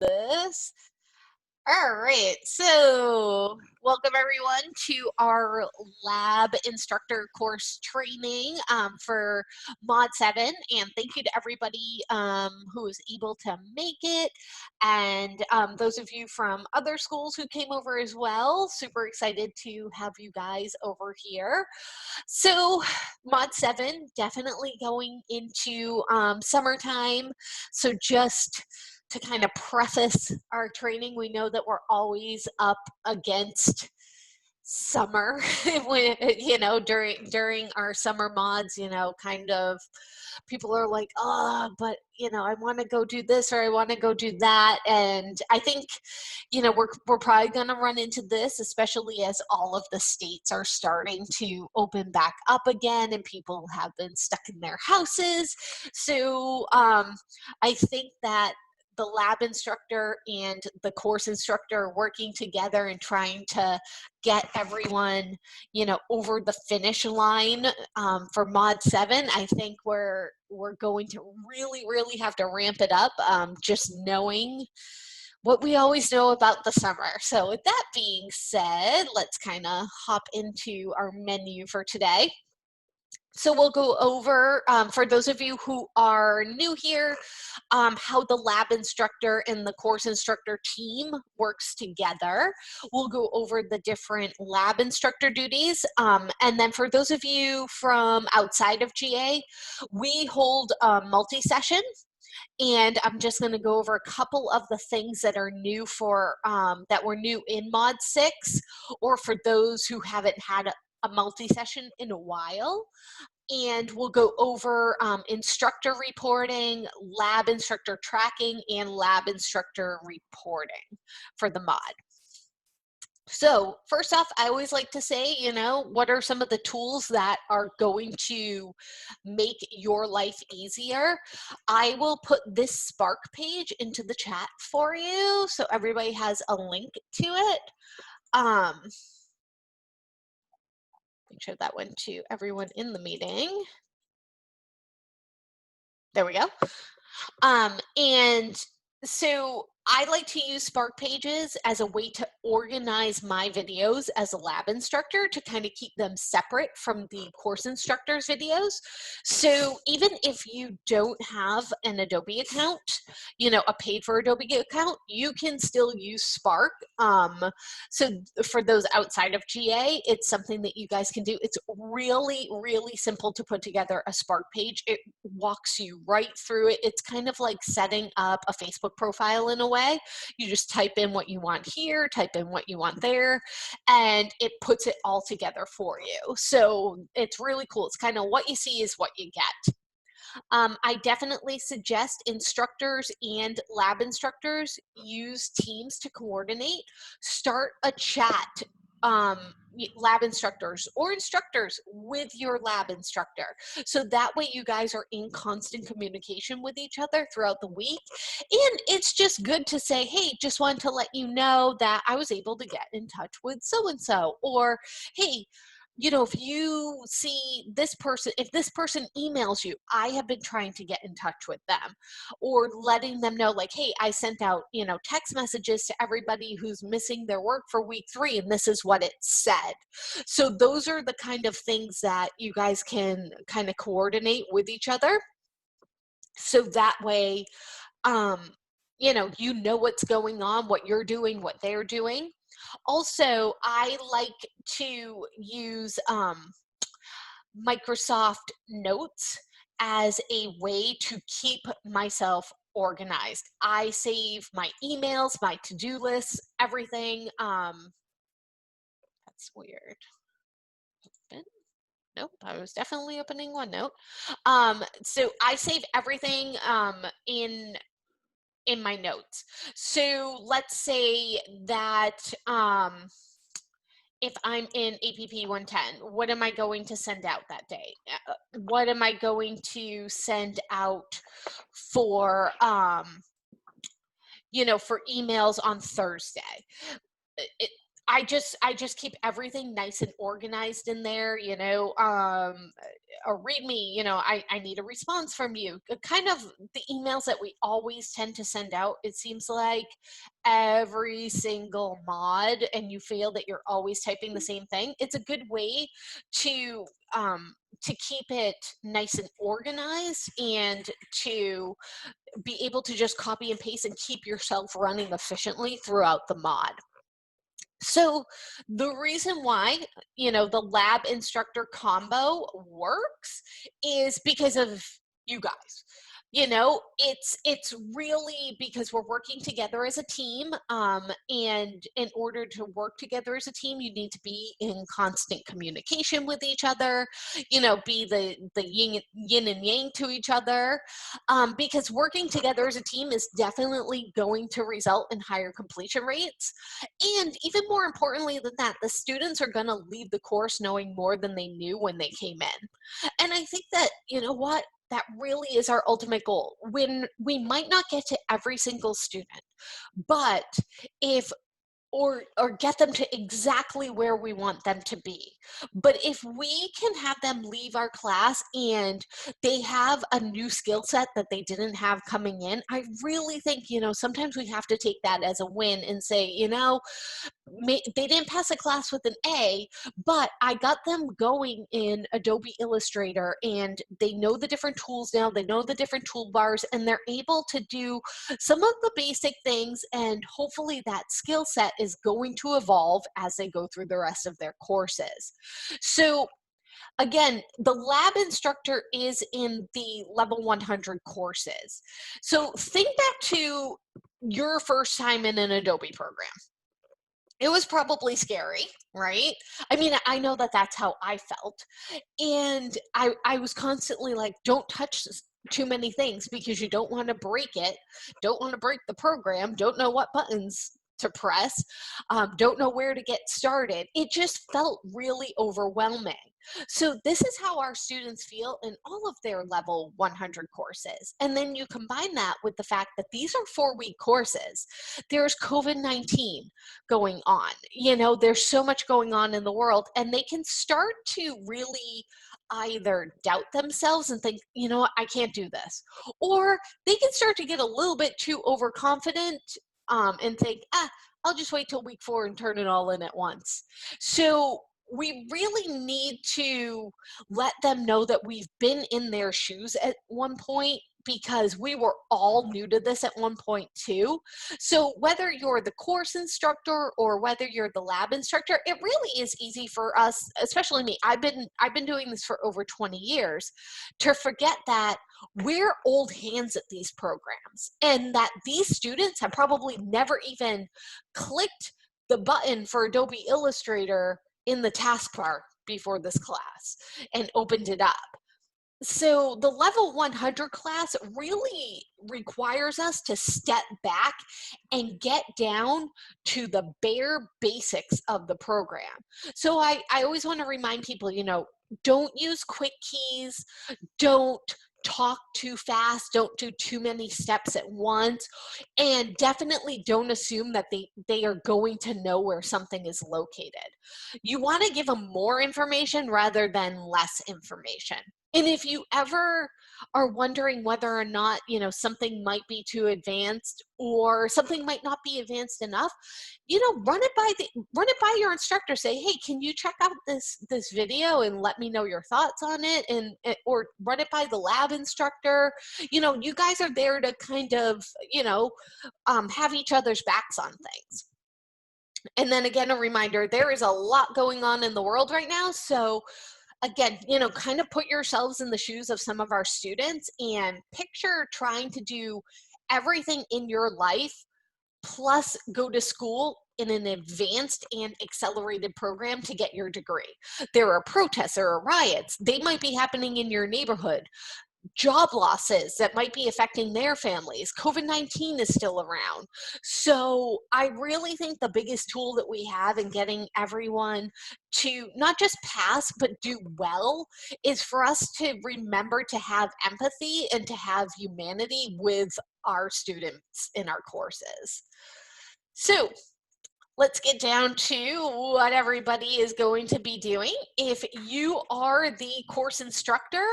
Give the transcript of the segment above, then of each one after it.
this. All right, so welcome everyone to our lab instructor course training for Mod 7, and thank you to everybody who was able to make it, and those of you from other schools who came over as well. Super excited to have you guys over here. So Mod 7 definitely going into summertime, so just to kind of preface our training, we know that we're always up against summer when during our summer mods, kind of people are like, oh, but I want to go do this or I want to go do that. And I think we're probably going to run into this, especially as all of the states are starting to open back up again and people have been stuck in their houses. So I think that the lab instructor and the course instructor working together and trying to get everyone, over the finish line for Mod 7. I think we're going to really have to ramp it up, just knowing what we always know about the summer. So with that being said, let's kind of hop into our menu for today. So we'll go over, for those of you who are new here, how the lab instructor and the course instructor team works together. We'll go over the different lab instructor duties. And then for those of you from outside of GA, we hold a multi-session. And I'm just going to go over a couple of the things that are new for that were new in Mod 6, or for those who haven't had a multi-session in a while. And we'll go over instructor reporting, lab instructor tracking, and lab instructor reporting for the mod. So first off, I always like to say, what are some of the tools that are going to make your life easier? I will put this Spark page into the chat for you so everybody has a link to it. Make sure that went to everyone in the meeting. There we go. And so I like to use Spark Pages as a way to organize my videos as a lab instructor to kind of keep them separate from the course instructor's videos. So even if you don't have an Adobe account, a paid for Adobe account, you can still use Spark. So for those outside of GA, it's something that you guys can do. It's really simple to put together a Spark page. It walks you right through it. It's kind of like setting up a Facebook profile in a way. You just type in what you want here, type in what you want there, and it puts it all together for you. So it's really cool. It's kind of what you see is what you get. I definitely suggest instructors and lab instructors use Teams to coordinate. Start a chat, lab instructors or instructors with your lab instructor. So that way you guys are in constant communication with each other throughout the week. And it's just good to say, hey, just wanted to let you know that I was able to get in touch with so-and-so, or hey, if you see this person, if this person emails you, I have been trying to get in touch with them, or letting them know like, hey, I sent out, text messages to everybody who's missing their work for week 3, and this is what it said. So those are the kind of things that you guys can kind of coordinate with each other. So that way, you know what's going on, what you're doing, what they're doing. Also, I like to use Microsoft Notes as a way to keep myself organized. I save my emails, my to-do lists, everything. That's weird. Open. Nope, I was definitely opening OneNote. So I save everything in my notes. So let's say that if I'm in APP 110, what am I going to send out that day? What am I going to send out for, for emails on Thursday? I just keep everything nice and organized in there, or read me, I need a response from you. Kind of the emails that we always tend to send out, it seems like every single mod, and you feel that you're always typing the same thing. It's a good way to to keep it nice and organized and to be able to just copy and paste and keep yourself running efficiently throughout the mod. So the reason why, the lab instructor combo works is because of you guys. It's really because we're working together as a team, and in order to work together as a team, you need to be in constant communication with each other. Be the yin and yang to each other, because working together as a team is definitely going to result in higher completion rates. And even more importantly than that, the students are going to leave the course knowing more than they knew when they came in. And I think that, you know what? That really is our ultimate goal. When we might not get to every single student, but if or get them to exactly where we want them to be. But if we can have them leave our class and they have a new skill set that they didn't have coming in, I really think, sometimes we have to take that as a win and say, they didn't pass a class with an A, but I got them going in Adobe Illustrator and they know the different tools now, they know the different toolbars, and they're able to do some of the basic things. And hopefully that skill set is going to evolve as they go through the rest of their courses. So again, the lab instructor is in the level 100 courses. So think back to your first time in an Adobe program. It was probably scary, right? I mean, I know that that's how I felt. And I was constantly like, don't touch too many things because you don't want to break it, don't want to break the program, don't know what buttons to press, don't know where to get started. It just felt really overwhelming. So this is how our students feel in all of their level 100 courses. And then you combine that with the fact that these are 4-week courses. There's COVID-19 going on. There's so much going on in the world, and they can start to really either doubt themselves and think, what, I can't do this. Or they can start to get a little bit too overconfident, and think, I'll just wait till week 4 and turn it all in at once. So we really need to let them know that we've been in their shoes at one point, because we were all new to this at one point too. So whether you're the course instructor or whether you're the lab instructor, it really is easy for us, especially me. I've been doing this for over 20 years, to forget that we're old hands at these programs and that these students have probably never even clicked the button for Adobe Illustrator in the taskbar before this class and opened it up. So the level 100 class really requires us to step back and get down to the bare basics of the program. So I always want to remind people, don't use quick keys, don't talk too fast, don't do too many steps at once, and definitely don't assume that they are going to know where something is located. You want to give them more information rather than less information. And if you ever are wondering whether or not, something might be too advanced or something might not be advanced enough, run it by your instructor. Say, hey, can you check out this video and let me know your thoughts on it? Or run it by the lab instructor. You guys are there to kind of, have each other's backs on things. And then again, a reminder, there is a lot going on in the world right now. So again, kind of put yourselves in the shoes of some of our students and picture trying to do everything in your life plus go to school in an advanced and accelerated program to get your degree. There are protests, there are riots, they might be happening in your neighborhood, job losses that might be affecting their families. COVID-19 is still around. So I really think the biggest tool that we have in getting everyone to not just pass, but do well is for us to remember to have empathy and to have humanity with our students in our courses. So let's get down to what everybody is going to be doing. If you are the course instructor,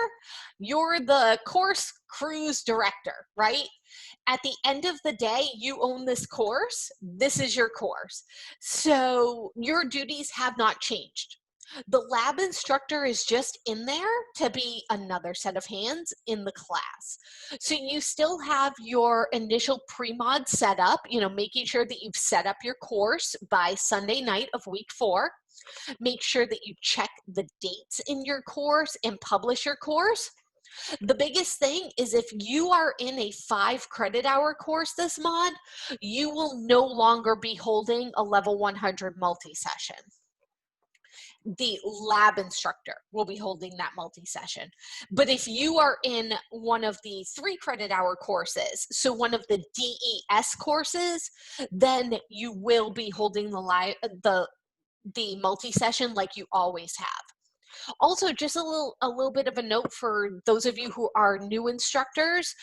you're the course cruise director, right? At the end of the day, you own this course. This is your course. So your duties have not changed. The lab instructor is just in there to be another set of hands in the class. So you still have your initial pre-mod set up, making sure that you've set up your course by Sunday night of week 4. Make sure that you check the dates in your course and publish your course. The biggest thing is if you are in a 5 credit hour course this mod, you will no longer be holding a level 100 multi-session. The lab instructor will be holding that multi-session. But if you are in one of the 3 credit hour courses, so one of the DES courses, then you will be holding the multi-session like you always have. Also, just a little bit of a note for those of you who are new instructors,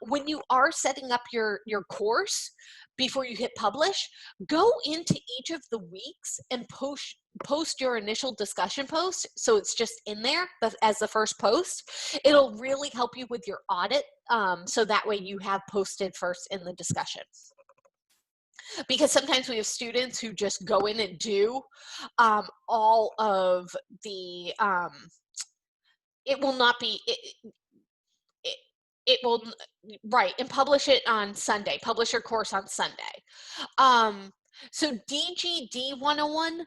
when you are setting up your course before you hit publish, go into each of the weeks and post your initial discussion post, so it's just in there as the first post. It'll really help you with your audit, so that way you have posted first in the discussion. Because sometimes we have students who just go in and do all of the it will not be it will right, and publish it on Sunday, publish your course on Sunday. So DGD 101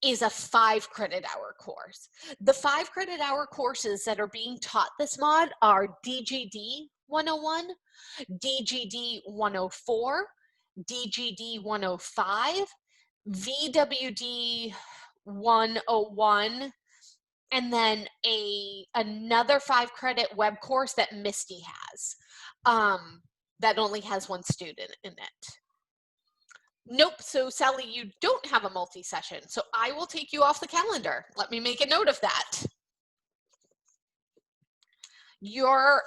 is a 5 credit hour course. The 5 credit hour courses that are being taught this mod are DGD 101, DGD 104, DGD 105, VWD 101, and then another 5 credit web course that Misty has, that only has 1 student in it. Nope, so Sally, you don't have a multi-session, so I will take you off the calendar. Let me make a note of that. Your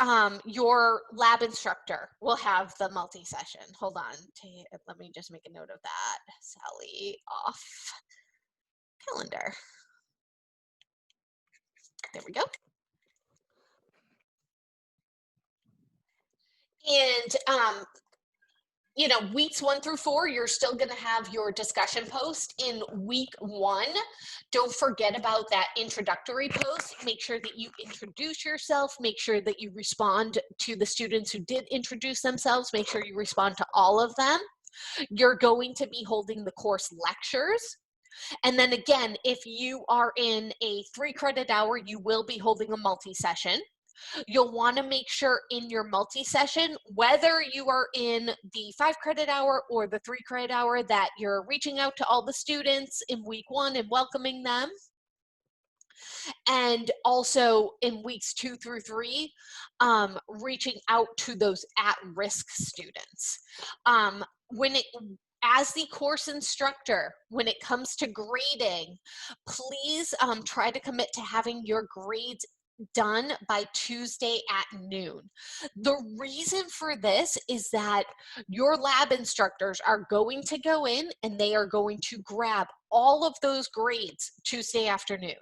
lab instructor will have the multi-session. Hold on, let me just make a note of that. Sally off calendar. There we go. And weeks 1 through 4, you're still going to have your discussion post. In week 1, don't forget about that introductory post. Make sure that you introduce yourself. Make sure that you respond to the students who did introduce themselves. Make sure you respond to all of them. You're going to be holding the course lectures. And then again, if you are in a 3 credit hour, you will be holding a multi-session. You'll want to make sure in your multi-session, whether you are in the 5 credit hour or the 3 credit hour, that you're reaching out to all the students in week 1 and welcoming them. And also in weeks 2 through 3, reaching out to those at-risk students. As the course instructor, when it comes to grading, please try to commit to having your grades done by Tuesday at noon. The reason for this is that your lab instructors are going to go in and they are going to grab all of those grades Tuesday afternoon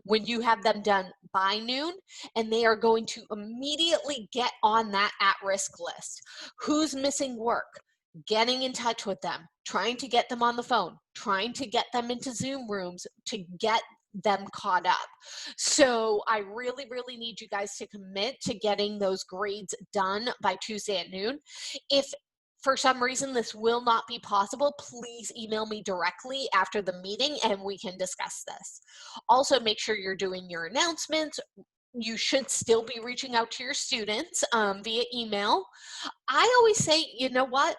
when you have them done by noon, and they are going to immediately get on that at-risk list. Who's missing work? Getting in touch with them, trying to get them on the phone, trying to get them into Zoom rooms to get them caught up. So I really, really need you guys to commit to getting those grades done by Tuesday at noon. If for some reason this will not be possible, please email me directly after the meeting and we can discuss this. Also, make sure you're doing your announcements. You should still be reaching out to your students via email. I always say, you know what?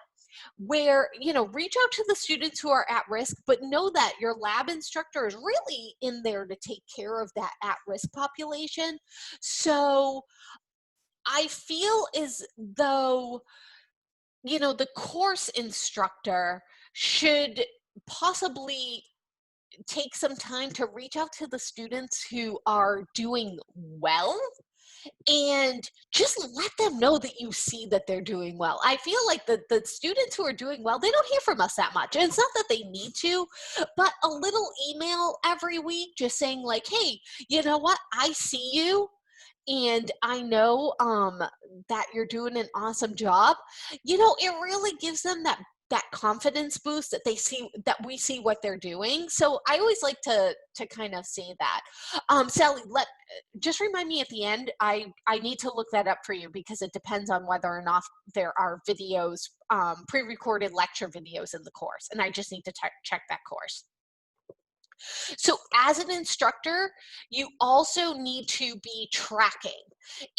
Reach out to the students who are at risk, but know that your lab instructor is really in there to take care of that at-risk population. So I feel as though, the course instructor should possibly take some time to reach out to the students who are doing well and just let them know that you see that they're doing well. I feel like the students who are doing well, they don't hear from us that much. And it's not that they need to, but a little email every week just saying like, hey, you know what? I see you and I know that you're doing an awesome job. You know, it really gives them that confidence boost that they see that we see what they're doing. So I always like to kind of say that. Sally, let just remind me at the end. I need to look that up for you because it depends on whether or not there are videos, pre-recorded lecture videos in the course, and I just need to check that course. So as an instructor, you also need to be tracking.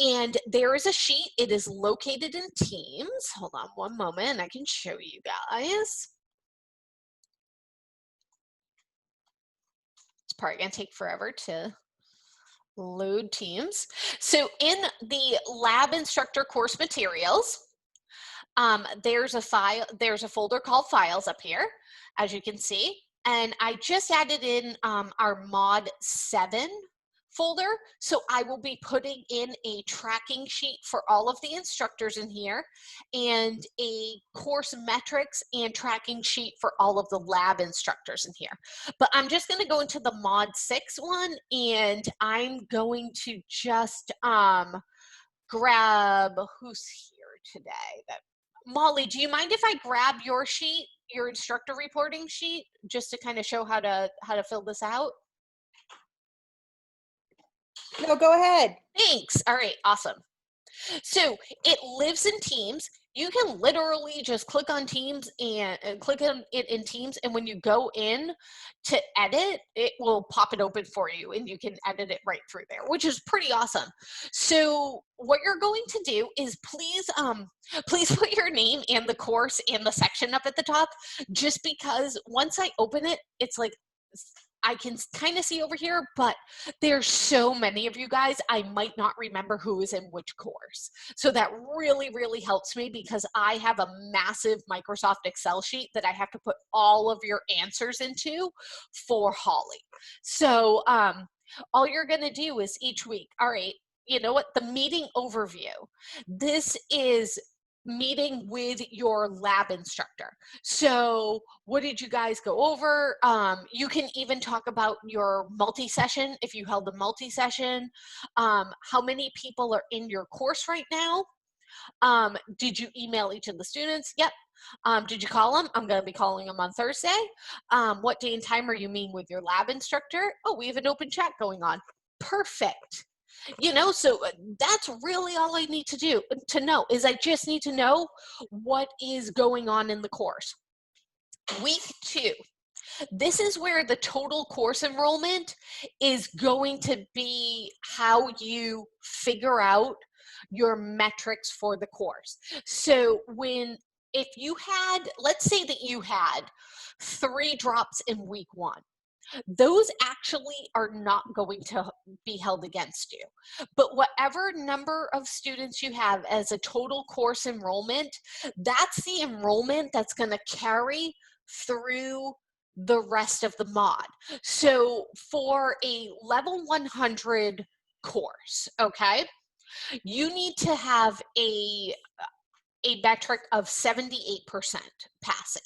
And there is a sheet, it is located in Teams. Hold on one moment, I can show you guys. It's probably gonna take forever to load Teams. So in the lab instructor course materials, there's a folder called files up here, as you can see. And I just added in our mod 7 folder. So I will be putting in a tracking sheet for all of the instructors in here and a course metrics and tracking sheet for all of the lab instructors in here. But I'm just going to go into the mod 6 one, and I'm going to just grab who's here today. Molly, do you mind if I grab your sheet, your instructor reporting sheet, just to kind of show how to fill this out? No, go ahead. Thanks. All right, awesome. So it lives in Teams. You can literally just click on Teams and click on it in Teams, and when you go in to edit, it will pop it open for you, and you can edit it right through there, which is pretty awesome. So what you're going to do is please put your name and the course and the section up at the top, just because once I open it, it's like I can kind of see over here, but there's so many of you guys, I might not remember who is in which course. So that really, really helps me because I have a massive Microsoft Excel sheet that I have to put all of your answers into for Holly. So all you're going to do is each week, all right, you know what? The meeting overview. This is meeting with your lab instructor. So what did you guys go over? You can even talk about your multi-session if you held a multi-session. How many people are in your course right now? Did you email each of the students? Yep. Did you call them? I'm going to be calling them on Thursday. What day and time are you meeting with your lab instructor? Oh, we have an open chat going on. Perfect. You know, so that's really all I need to know is I just need to know what is going on in the course. Week 2, this is where the total course enrollment is going to be how you figure out your metrics for the course. So if you had, let's say that you had 3 drops in week 1, those actually are not going to be held against you. But whatever number of students you have as a total course enrollment, that's the enrollment that's going to carry through the rest of the mod. So for a level 100 course, okay, you need to have a metric of 78% passing.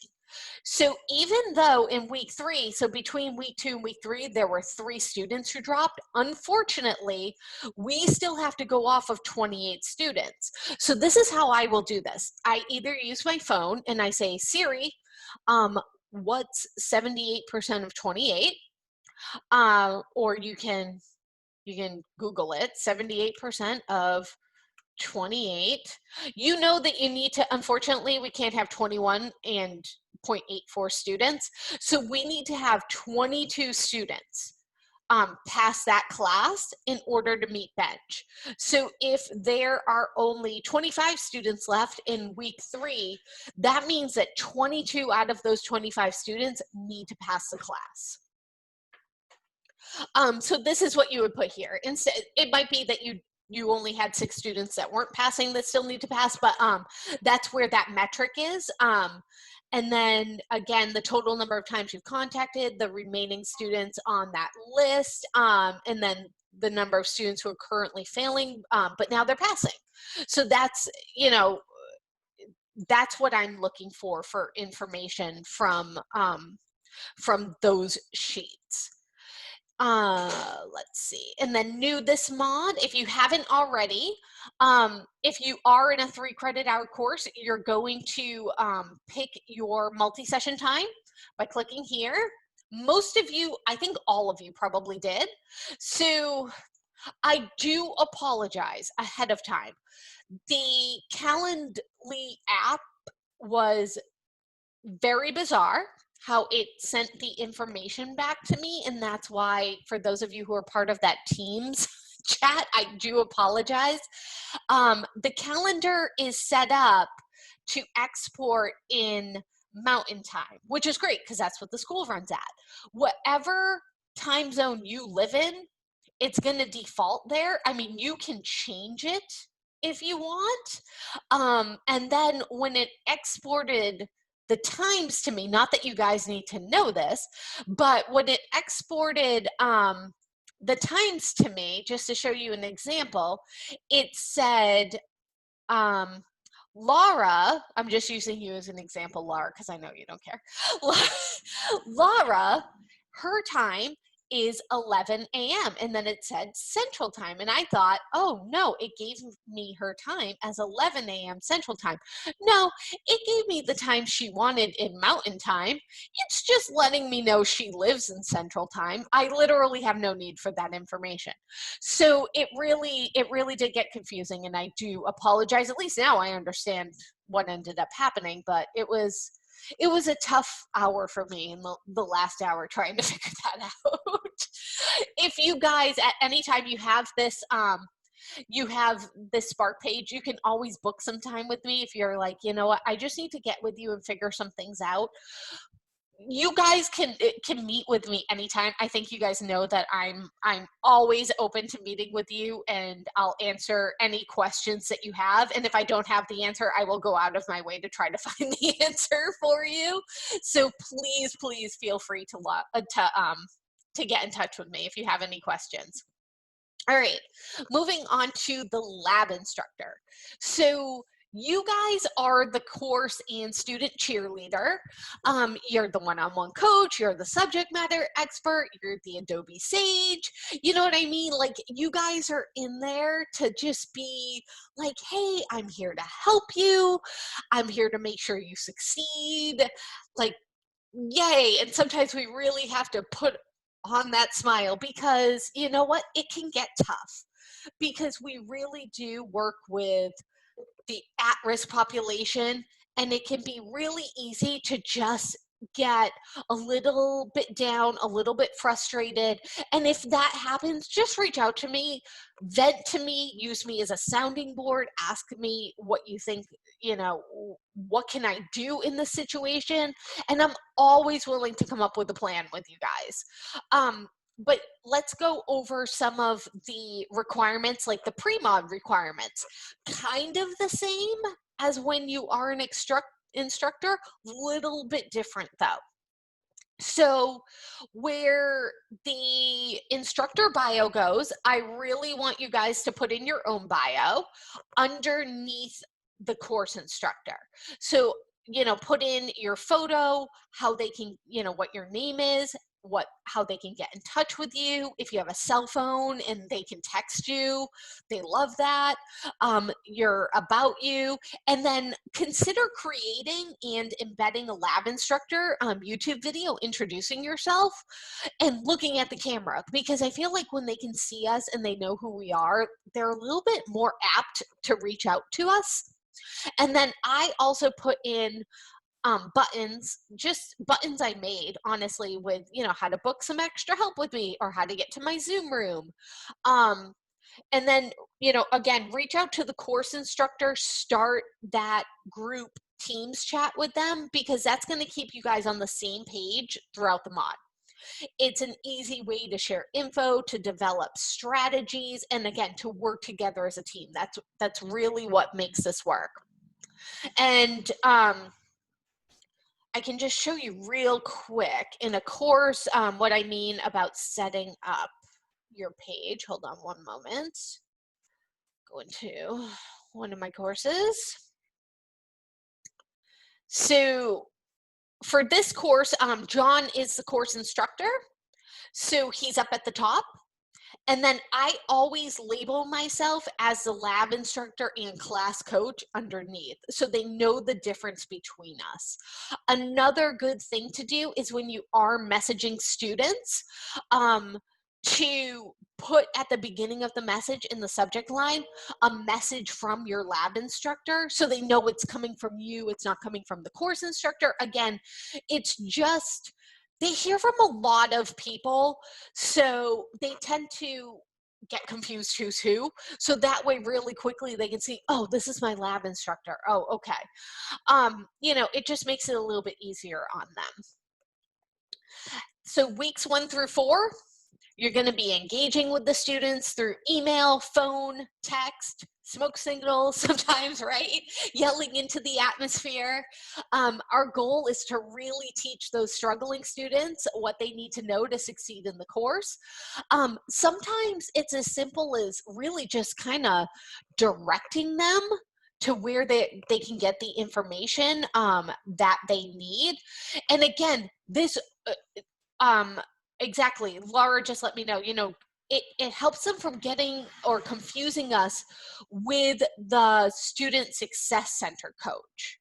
So even though in week 3, so between week 2 and week 3, there were 3 students who dropped, unfortunately, we still have to go off of 28 students. So this is how I will do this. I either use my phone and I say, Siri, what's 78% of 28? Or you can Google it, 78% of 28. You know that you need to, unfortunately, we can't have 21 and 0.84 students. So we need to have 22 students pass that class in order to meet bench. So if there are only 25 students left in week 3, that means that 22 out of those 25 students need to pass the class. So this is what you would put here. Instead, it might be that you only had 6 students that weren't passing that still need to pass, but that's where that metric is. And then again, the total number of times you've contacted the remaining students on that list, and then the number of students who are currently failing, but now they're passing. So that's, you know, that's what I'm looking for information from those sheets. Let's see. And then new this mod, if you haven't already, if you are in a 3 credit hour course, you're going to pick your multi-session time by clicking here. Most of you, I think all of you probably did. So I do apologize ahead of time. The Calendly app was very bizarre how it sent the information back to me, and that's why, for those of you who are part of that Teams chat, I do apologize. The calendar is set up to export in Mountain Time, which is great because that's what the school runs at. Whatever time zone you live in, it's going to default there. I mean, you can change it if you want. And then when it exported the times to me, not that you guys need to know this, but when it exported the times to me, just to show you an example, it said, Laura, I'm just using you as an example, Laura, because I know you don't care. Laura, her time is 11 a.m. And then it said Central Time. And I thought, oh no, it gave me her time as 11 a.m. Central Time. No, it gave me the time she wanted in Mountain Time. It's just letting me know she lives in Central Time. I literally have no need for that information. So it really did get confusing, and I do apologize. At least now I understand what ended up happening, but it was a tough hour for me in the last hour trying to figure that out. If you guys at any time you have this Spark page, you can always book some time with me if you're like, you know what, I just need to get with you and figure some things out. You guys can meet with me anytime. I think you guys know that I'm always open to meeting with you, and I'll answer any questions that you have. And if I don't have the answer, I will go out of my way to try to find the answer for you. So please feel free to get in touch with me if you have any questions. All right, moving on to the lab instructor. So you guys are the course and student cheerleader. You're the one-on-one coach, you're the subject matter expert, you're the Adobe Sage. You know what I mean? Like, you guys are in there to just be like, hey, I'm here to help you. I'm here to make sure you succeed. Like, yay. And sometimes we really have to put on that smile, because you know what? It can get tough because we really do work with the at-risk population, and it can be really easy to just get a little bit down, a little bit frustrated. And if that happens, just reach out to me, vent to me, use me as a sounding board, ask me what you think, you know, what can I do in this situation? And I'm always willing to come up with a plan with you guys. But let's go over some of the requirements, like the pre-mod requirements. Kind of the same as when you are an instructor, little bit different though. So where the instructor bio goes, I really want you guys to put in your own bio underneath the course instructor. So, you know, put in your photo, how they can, you know, what your name is, how they can get in touch with you. If you have a cell phone and they can text you, they love that. Your about you, and then consider creating and embedding a lab instructor YouTube video introducing yourself and looking at the camera, because I feel like when they can see us and they know who we are, they're a little bit more apt to reach out to us. And then I also put in buttons, just buttons I made, honestly, with, you know, how to book some extra help with me or how to get to my Zoom room. And then, you know, again, reach out to the course instructor, start that group Teams chat with them, because that's going to keep you guys on the same page throughout the mod. It's an easy way to share info, to develop strategies, and again, to work together as a team. That's really what makes this work. And I can just show you real quick in a course what I mean about setting up your page. Hold on one moment. Go into one of my courses. So for this course, John is the course instructor. So he's up at the top. And then I always label myself as the lab instructor and class coach underneath, so they know the difference between us. Another good thing to do is when you are messaging students, to put at the beginning of the message in the subject line a message from your lab instructor, so they know it's coming from you, it's not coming from the course instructor. Again, it's just, they hear from a lot of people, so they tend to get confused who's who. So that way, really quickly, they can see, oh, this is my lab instructor. Oh, okay. It just makes it a little bit easier on them. So weeks 1 through 4, you're going to be engaging with the students through email, phone, text, smoke signals sometimes, right? Yelling into the atmosphere. Our goal is to really teach those struggling students what they need to know to succeed in the course. Sometimes it's as simple as really just kind of directing them to where they can get the information that they need. And again, this exactly, Laura just let me know, it helps them from getting or confusing us with the student success center coach.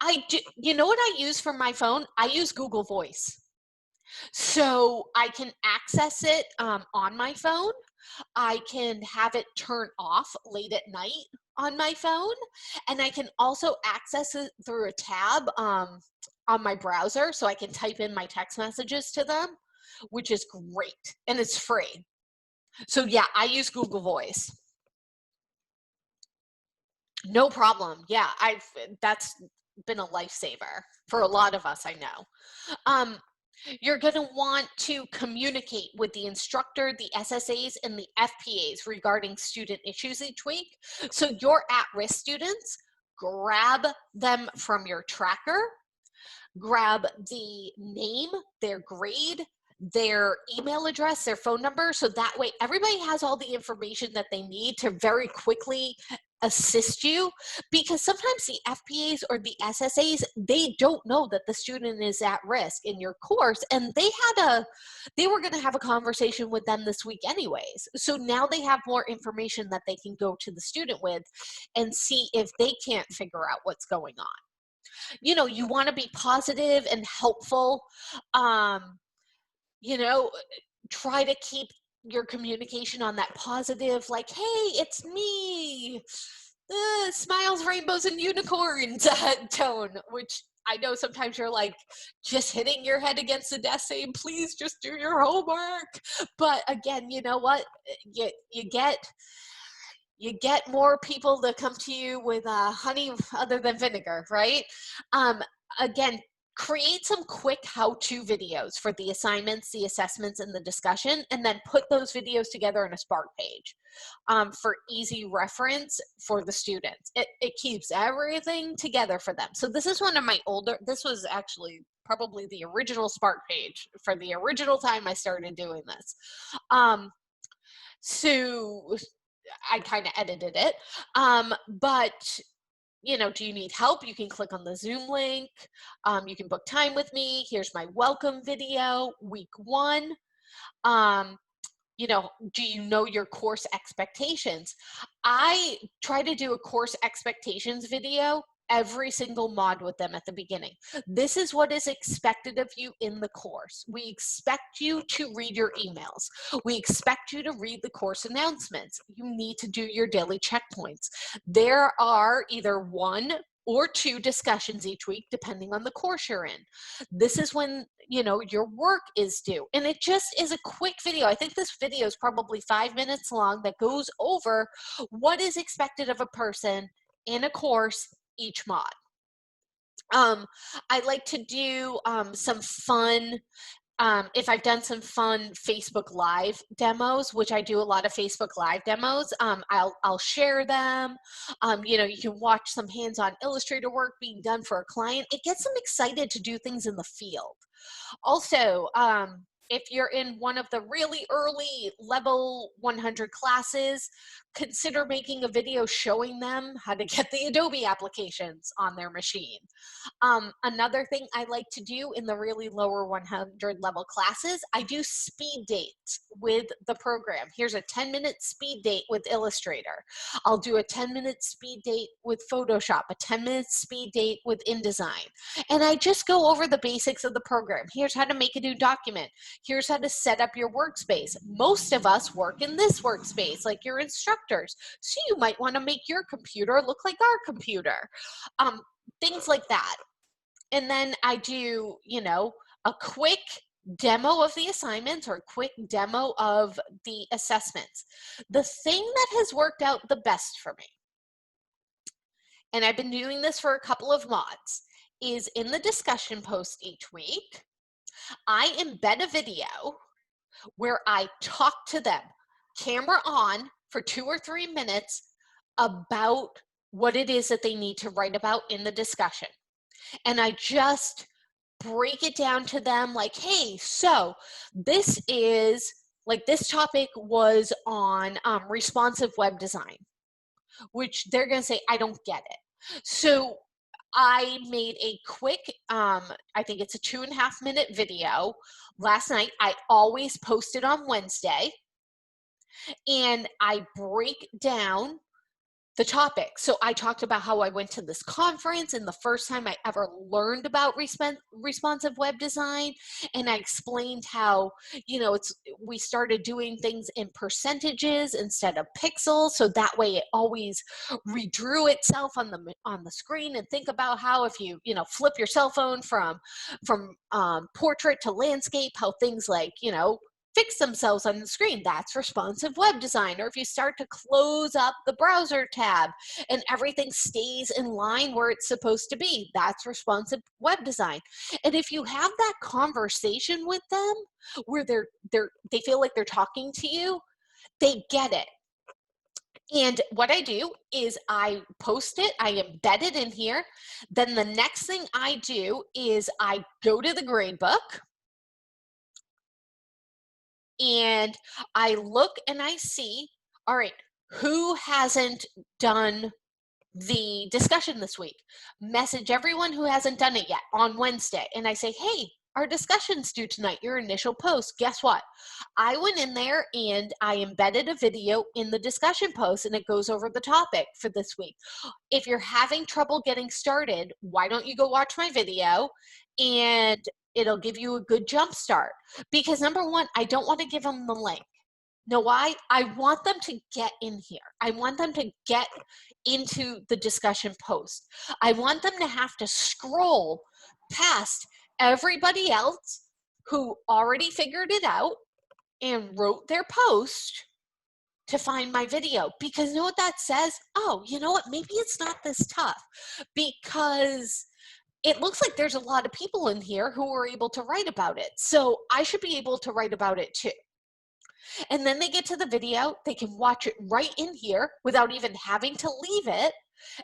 I do, you know what I use for my phone? I use Google Voice. So I can access it on my phone. I can have it turn off late at night on my phone, and I can also access it through a tab on my browser, so I can type in my text messages to them, which is great, and it's free. So yeah, I use Google Voice. No problem. Yeah, that's been a lifesaver for a lot of us, I know. You're going to want to communicate with the instructor, the SSAs, and the FPAs regarding student issues each week. So your at-risk students, grab them from your tracker, grab the name, their grade, their email address, their phone number, so that way everybody has all the information that they need to very quickly assist you, because sometimes the FPAs or the SSAs, they don't know that the student is at risk in your course, and they were going to have a conversation with them this week anyways. So now they have more information that they can go to the student with and see if they can't figure out what's going on. You want to be positive and helpful. Um, try to keep your communication on that positive, like, hey, it's me, smiles, rainbows, and unicorns tone, which I know sometimes you're like just hitting your head against the desk saying, please just do your homework. But again, you know what? You get more people to come to you with honey other than vinegar, right? Again, create some quick how-to videos for the assignments, the assessments, and the discussion, and then put those videos together in a Spark page for easy reference for the students. It keeps everything together for them. So this is one of my this was actually probably the original Spark page for the original time I started doing this. So I kind of edited it. But do you need help? You can click on the Zoom link. You can book time with me. Here's my welcome video, week 1. Do you know your course expectations? I try to do a course expectations video every single mod with them at the beginning. This is what is expected of you in the course. We expect you to read your emails. We expect you to read the course announcements. You need to do your daily checkpoints. There are either 1 or 2 discussions each week, depending on the course you're in. This is when, your work is due. And it just is a quick video. I think this video is probably 5 minutes long that goes over what is expected of a person in a course each mod. I like to do some fun, if I've done some fun Facebook Live demos, which I do a lot of Facebook Live demos, I'll share them. You can watch some hands-on Illustrator work being done for a client. It gets them excited to do things in the field. Also, if you're in one of the really early level 100 classes, consider making a video showing them how to get the Adobe applications on their machine. Another thing I like to do in the really lower 100 level classes, I do speed dates with the program. Here's a 10-minute speed date with Illustrator. I'll do a 10-minute speed date with Photoshop, a 10-minute speed date with InDesign. And I just go over the basics of the program. Here's how to make a new document. Here's how to set up your workspace. Most of us work in this workspace, like your instructors. So you might want to make your computer look like our computer. Things like that. And then I do, a quick demo of the assignments or a quick demo of the assessments. The thing that has worked out the best for me, and I've been doing this for a couple of mods, is in the discussion post each week, I embed a video where I talk to them, camera on, for 2 or 3 minutes about what it is that they need to write about in the discussion. And I just break it down to them like, hey, so this is, like, this topic was on responsive web design, which they're going to say, I don't get it. So I made a quick, I think it's a 2.5-minute video last night. I always post it on Wednesday, and I break down the topic. So I talked about how I went to this conference and the first time I ever learned about responsive web design. And I explained how, we started doing things in percentages instead of pixels. So that way it always redrew itself on the screen. And think about how if you, flip your cell phone from portrait to landscape, how things like, fix themselves on the screen. That's responsive web design. Or if you start to close up the browser tab and everything stays in line where it's supposed to be, that's responsive web design. And if you have that conversation with them where they feel like they're talking to you, they get it. And what I do is I post it, I embed it in here. Then the next thing I do is I go to the gradebook, and I look and I see, all right, who hasn't done the discussion this week? Message everyone who hasn't done it yet on Wednesday. And I say, hey, our discussion's due tonight, your initial post. Guess what? I went in there and I embedded a video in the discussion post, and it goes over the topic for this week. If you're having trouble getting started, why don't you go watch my video, and it'll give you a good jump start. Because number one, I don't want to give them the link. Know why? I want them to get in here. I want them to get into the discussion post. I want them to have to scroll past everybody else who already figured it out and wrote their post to find my video. Because you know what that says? Oh, you know what? Maybe it's not this tough, because it looks like there's a lot of people in here who were able to write about it. So I should be able to write about it too. And then they get to the video, they can watch it right in here without even having to leave it.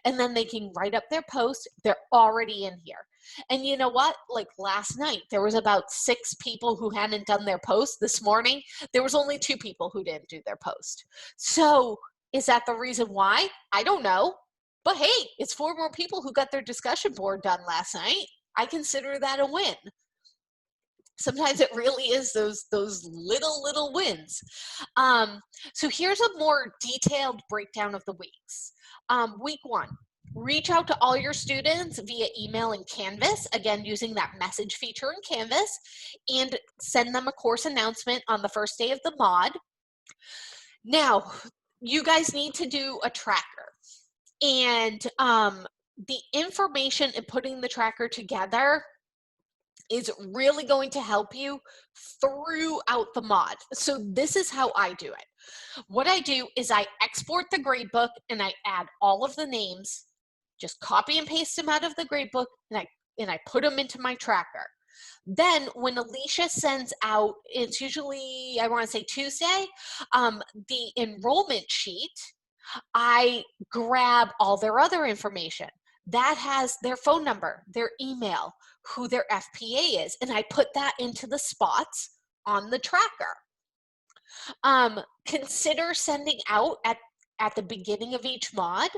And then they can write up their post. They're already in here. And you know what? Like last night, there was about 6 people who hadn't done their post. This morning, there was only 2 people who didn't do their post. So is that the reason why? I don't know. But hey, it's 4 more people who got their discussion board done last night. I consider that a win. Sometimes it really is those little wins. So here's a more detailed breakdown of the weeks. Week 1, reach out to all your students via email and Canvas, again, using that message feature in Canvas, and send them a course announcement on the first day of the mod. Now, you guys need to do a tracker. And the information in putting the tracker together is really going to help you throughout the mod. So this is how I do it. What I do is I export the gradebook and I add all of the names, just copy and paste them out of the gradebook, and I put them into my tracker. Then when Alicia sends out, it's usually, I want to say Tuesday, the enrollment sheet, I grab all their other information. That has their phone number, their email, who their FPA is, and I put that into the spots on the tracker. Consider sending out at the beginning of each mod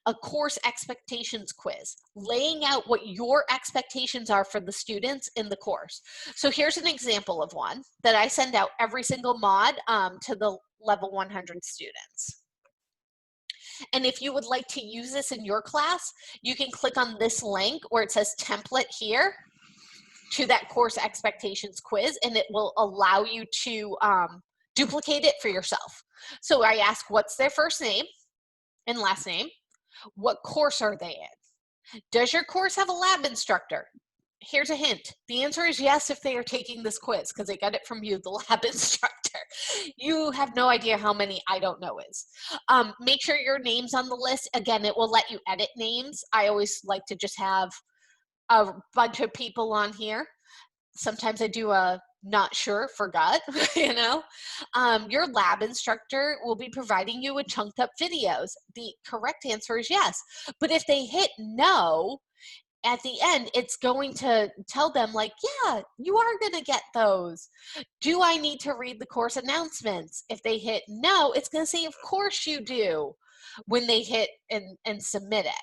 a course expectations quiz, laying out what your expectations are for the students in the course. So here's an example of one that I send out every single mod to the level 100 students. And if you would like to use this in your class, you can click on this link where it says template here to that course expectations quiz, and it will allow you to duplicate it for yourself. So I ask, what's their first name and last name? What course are they in? Does your course have a lab instructor? Here's a hint. The answer is yes if they are taking this quiz because they got it from you, the lab instructor. You have no idea how many I don't know is. Make sure your name's on the list. Again, it will let you edit names. I always like to just have a bunch of people on here. Sometimes I do a not sure, forgot, you know. Your lab instructor will be providing you with chunked up videos. The correct answer is yes. But if they hit no, at the end, it's going to tell them like, yeah, you are going to get those. Do I need to read the course announcements? If they hit no, it's going to say, of course you do, when they hit and submit it.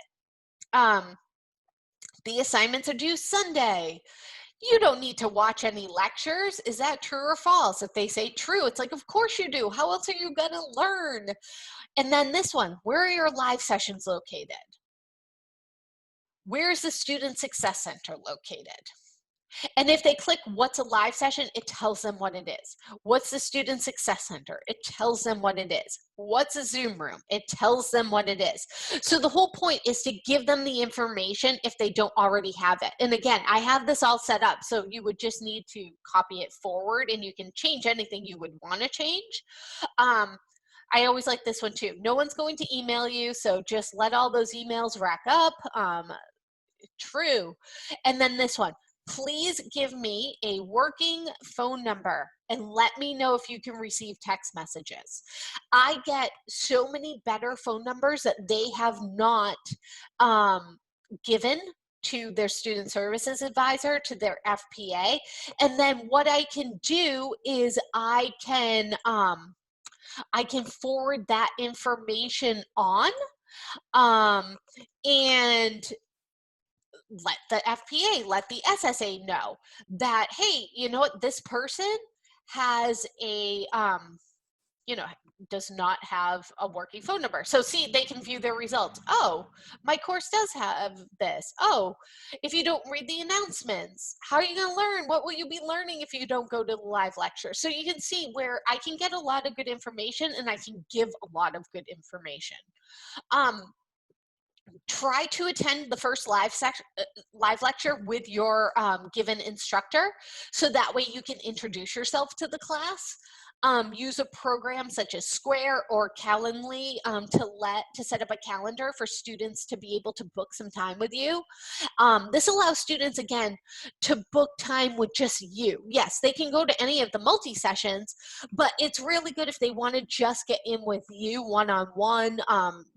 The assignments are due Sunday. You don't need to watch any lectures. Is that true or false? If they say true, it's like, of course you do. How else are you going to learn? And then this one, where are your live sessions located? Where is the Student Success Center located? And if they click what's a live session, it tells them what it is. What's the Student Success Center? It tells them what it is. What's a Zoom room? It tells them what it is. So the whole point is to give them the information if they don't already have it. And again, I have this all set up, so you would just need to copy it forward and you can change anything you would want to change. I always like this one too. No one's going to email you, so just let all those emails rack up. True. And then this one. Please give me a working phone number and let me know if you can receive text messages. I get so many better phone numbers that they have not given to their student services advisor, to their FPA. And then what I can do is I can forward that information on and let the FPA, let the SSA know that, hey, you know what, this person has a, does not have a working phone number. So see, they can view their results. Oh, my course does have this. Oh, if you don't read the announcements, how are you going to learn? What will you be learning if you don't go to the live lecture? So you can see where I can get a lot of good information and I can give a lot of good information. Try to attend the first live lecture with your given instructor, so that way you can introduce yourself to the class. Use a program such as Square or Calendly to set up a calendar for students to be able to book some time with you. This allows students, again, to book time with just you. Yes, they can go to any of the multi-sessions, but it's really good if they want to just get in with you one-on-one,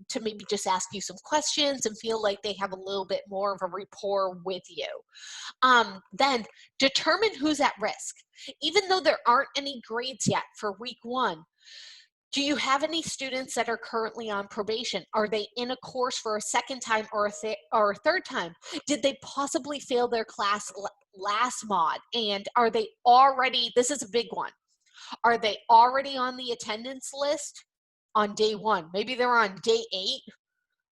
to maybe just ask you some questions and feel like they have a little bit more of a rapport with you. Then determine who's at risk. Even though there aren't any grades yet for week 1, do you have any students that are currently on probation? Are they in a course for a second time or a third time? Did they possibly fail their class last mod? And are they already, this is a big one, are they already on the attendance list on day 1? Maybe they're on day 8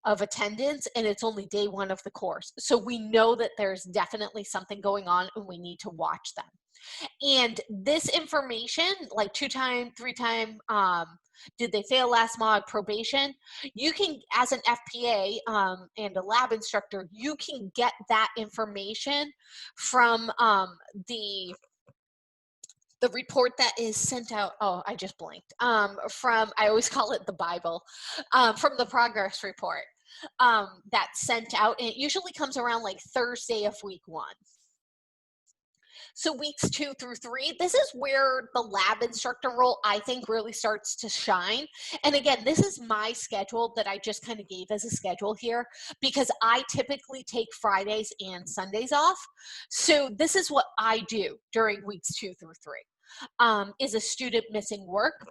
of attendance and it's only day 1 of the course. So we know that there's definitely something going on and we need to watch them. And this information, like 2-time, 3-time, did they fail last mod, probation, you can, as an FPA and a lab instructor, you can get that information from the report that is sent out. Oh, I just blinked. From, I always call it the Bible, from the progress report that's sent out. And it usually comes around like Thursday of week 1. So weeks 2 through 3, this is where the lab instructor role, I think, really starts to shine. And again, this is my schedule that I just kind of gave as a schedule here, because I typically take Fridays and Sundays off. So this is what I do during weeks 2 through 3. is a student missing work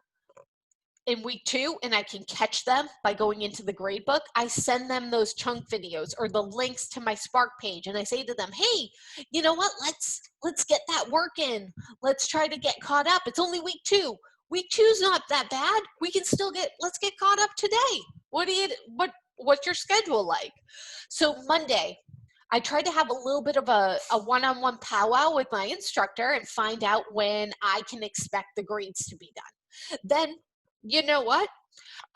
in week 2 and I can catch them by going into the grade book, I send them those chunk videos or the links to my Spark page and I say to them, hey, you know what, let's get that work in. Let's try to get caught up. It's only week 2. Week 2's not that bad. We can still let's get caught up today. What's your schedule like? So Monday, I tried to have a little bit of a one-on-one powwow with my instructor and find out when I can expect the grades to be done. Then, you know what?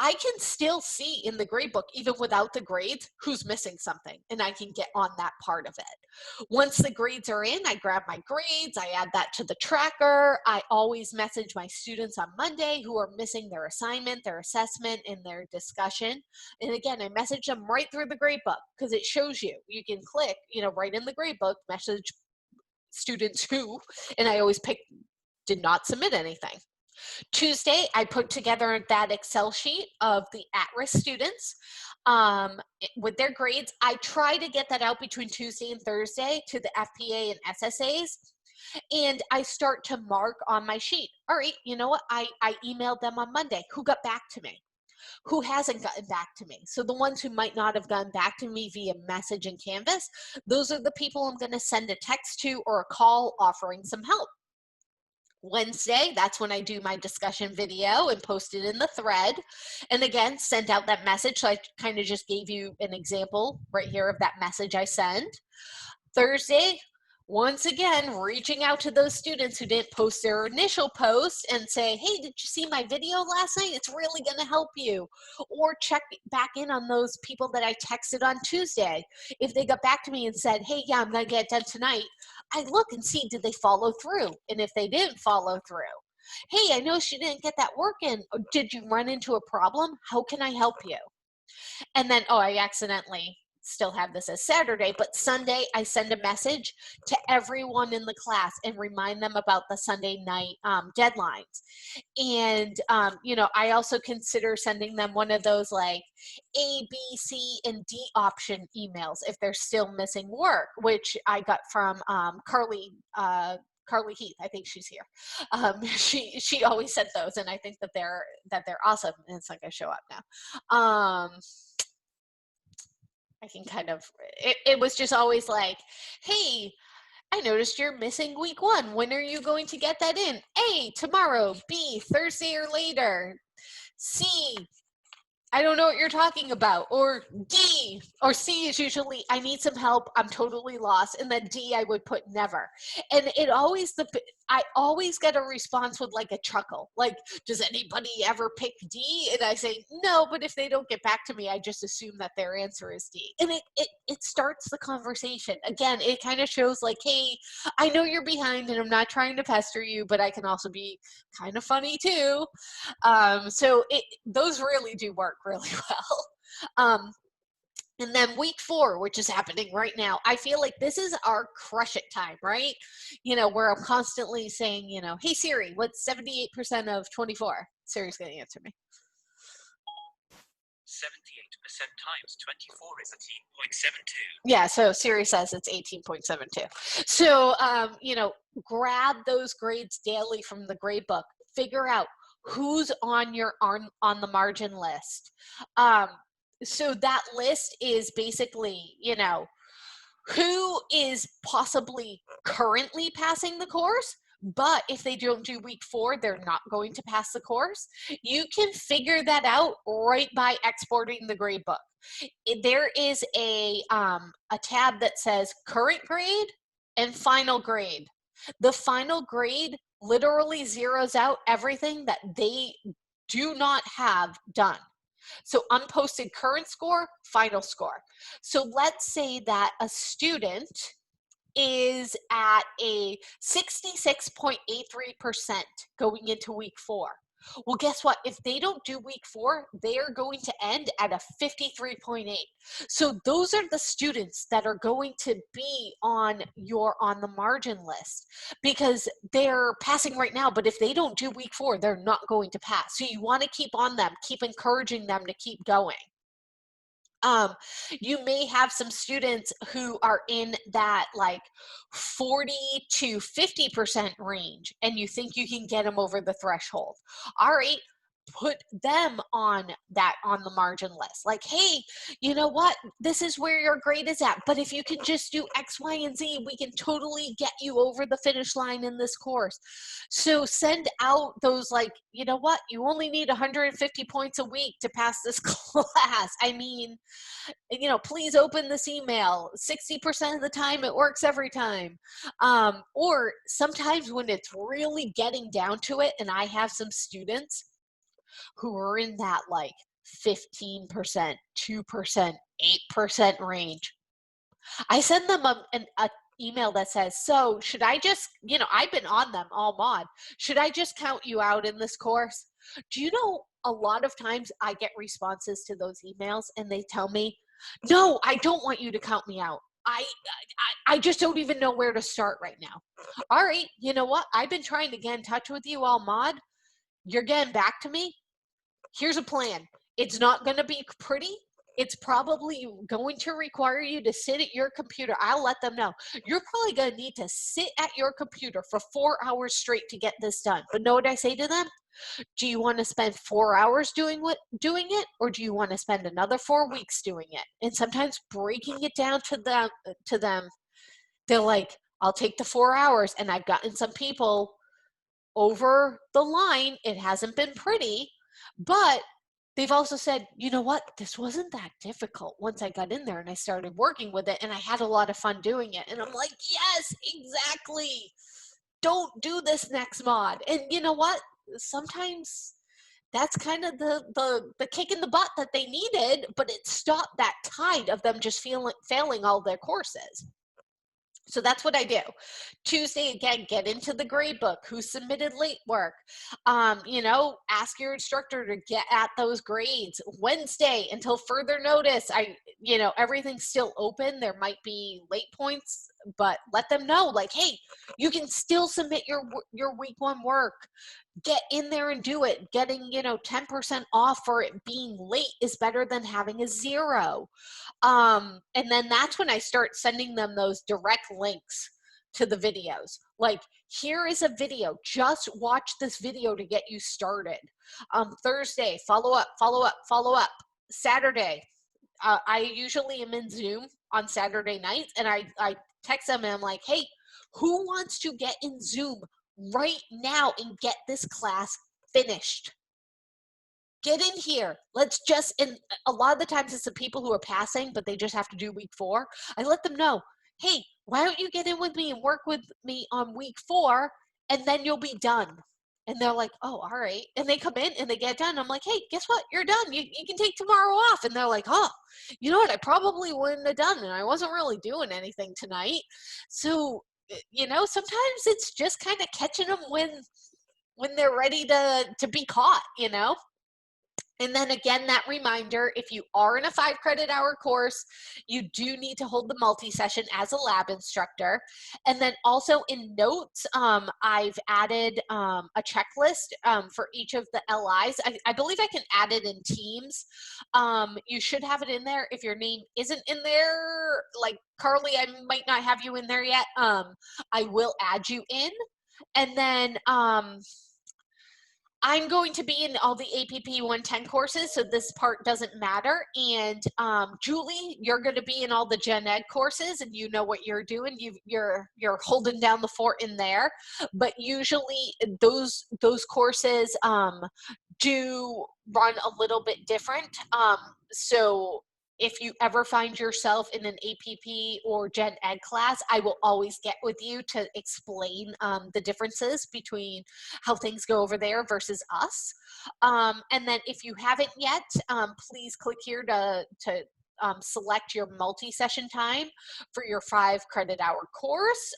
I can still see in the grade book, even without the grades, who's missing something, and I can get on that part of it. Once the grades are in, I grab my grades, I add that to the tracker. I always message my students on Monday who are missing their assignment, their assessment, and their discussion. And again, I message them right through the grade book because it shows you. You can click, right in the grade book, message students who, and I always pick did not submit anything. Tuesday, I put together that Excel sheet of the at-risk students with their grades. I try to get that out between Tuesday and Thursday to the FPA and SSAs. And I start to mark on my sheet. All right, you know what? I emailed them on Monday. Who got back to me? Who hasn't gotten back to me? So the ones who might not have gotten back to me via message and Canvas, those are the people I'm going to send a text to or a call offering some help. Wednesday, that's when I do my discussion video and post it in the thread. And again, send out that message. So I kind of just gave you an example right here of that message I send. Thursday, once again, reaching out to those students who didn't post their initial post and say, hey, did you see my video last night? It's really going to help you. Or check back in on those people that I texted on Tuesday. If they got back to me and said, hey, yeah, I'm going to get it done tonight, I look and see, did they follow through? And if they didn't follow through, hey, I know she didn't get that work in. Did you run into a problem? How can I help you? And then, I accidentally still have this as Saturday, but Sunday I send a message to everyone in the class and remind them about the Sunday night deadlines. And, I also consider sending them one of those like A, B, C, and D option emails if they're still missing work, which I got from Carly Heath. I think she's here. She always sent those, and I think that they're awesome. And it's like I show up now. I can kind of, it was just always like, hey, I noticed you're missing week 1. When are you going to get that in? A, tomorrow. B, Thursday or later. C, I don't know what you're talking about. Or D, or C is usually, I need some help, I'm totally lost. And then D, I would put never. And I always get a response with like a chuckle. Like, does anybody ever pick D? And I say, no, but if they don't get back to me, I just assume that their answer is D. And it starts the conversation. Again, it kind of shows like, hey, I know you're behind and I'm not trying to pester you, but I can also be kind of funny too. So those really do work really well. And then week 4, which is happening right now, I feel like this is our crush it time, right? Where I'm constantly saying, hey Siri, what's 78% of 24? Siri's going to answer me. 78% times 24 is 18.72. Yeah, so Siri says it's 18.72. So, grab those grades daily from the grade book. Figure out who's on the margin list. So that list is basically, who is possibly currently passing the course, but if they don't do week 4, they're not going to pass the course. You can figure that out right by exporting the grade book. There is a tab that says current grade and final grade. The final grade literally zeroes out everything that they do not have done. So unposted current score, final score. So let's say that a student is at a 66.83% going into week 4. Well, guess what? If they don't do week 4, they are going to end at a 53.8. So those are the students that are going to be on the margin list because they're passing right now. But if they don't do week 4, they're not going to pass. So you want to keep on them, keep encouraging them to keep going. You may have some students who are in that like 40 to 50% range, and you think you can get them over the threshold. All right, put them on the margin list. Like, hey, you know what? This is where your grade is at. But if you can just do X, Y, and Z, we can totally get you over the finish line in this course. So send out those, like, you know what? You only need 150 points a week to pass this class. I mean, please open this email. 60% of the time it works every time. Or sometimes when it's really getting down to it, and I have some students who are in that like 15%, 2%, 8% range, I send them an email that says, so should I just, I've been on them all mod. Should I just count you out in this course? Do you know, a lot of times I get responses to those emails and they tell me, no, I don't want you to count me out. I just don't even know where to start right now. All right, you know what? I've been trying to get in touch with you all mod. You're getting back to me. Here's a plan. It's not going to be pretty. It's probably going to require you to sit at your computer. I'll let them know. You're probably going to need to sit at your computer for 4 hours straight to get this done. But know what I say to them? Do you want to spend 4 hours doing it, or do you want to spend another 4 weeks doing it? And sometimes breaking it down to them, they're like, I'll take the 4 hours. And I've gotten some people over the line. It hasn't been pretty, but they've also said, you know what, this wasn't that difficult once I got in there and I started working with it, and I had a lot of fun doing it. And I'm like, yes, exactly. Don't do this next mod. And you know what? Sometimes that's kind of the kick in the butt that they needed, but it stopped that tide of them just failing all their courses. So that's what I do. Tuesday, again, get into the grade book. Who submitted late work? Ask your instructor to get at those grades. Wednesday, until further notice, everything's still open. There might be late points, but let them know, like, hey, you can still submit your week one work. Get in there and do it. Getting 10% off for it being late is better than having a 0. And then that's when I start sending them those direct links to the videos. Like, here is a video. Just watch this video to get you started. Thursday, follow up. Saturday, I usually am in Zoom on Saturday nights, and I text them and I'm like, hey, who wants to get in Zoom right now and get this class finished? Get in here. And a lot of the times it's the people who are passing, but they just have to do week 4. I let them know, hey, why don't you get in with me and work with me on week 4, and then you'll be done. And they're like, oh, all right. And they come in and they get done. I'm like, hey, guess what? You're done. You can take tomorrow off. And they're like, oh, you know what? I probably wouldn't have done it. I wasn't really doing anything tonight. So, sometimes it's just kind of catching them when they're ready to be caught, And then again, that reminder, if you are in a 5 credit hour course, you do need to hold the multi-session as a lab instructor. And then also in notes, I've added a checklist for each of the LIs. I believe I can add it in Teams. You should have it in there. If your name isn't in there, like Carly, I might not have you in there yet. I will add you in. And then I'm going to be in all the APP 110 courses, so this part doesn't matter. And Julie, you're going to be in all the Gen Ed courses, and you know what you're doing. You're holding down the fort in there. But usually those courses do run a little bit different. So if you ever find yourself in an APP or Gen Ed class, I will always get with you to explain the differences between how things go over there versus us. And then if you haven't yet, please click here to select your multi-session time for your 5 credit hour course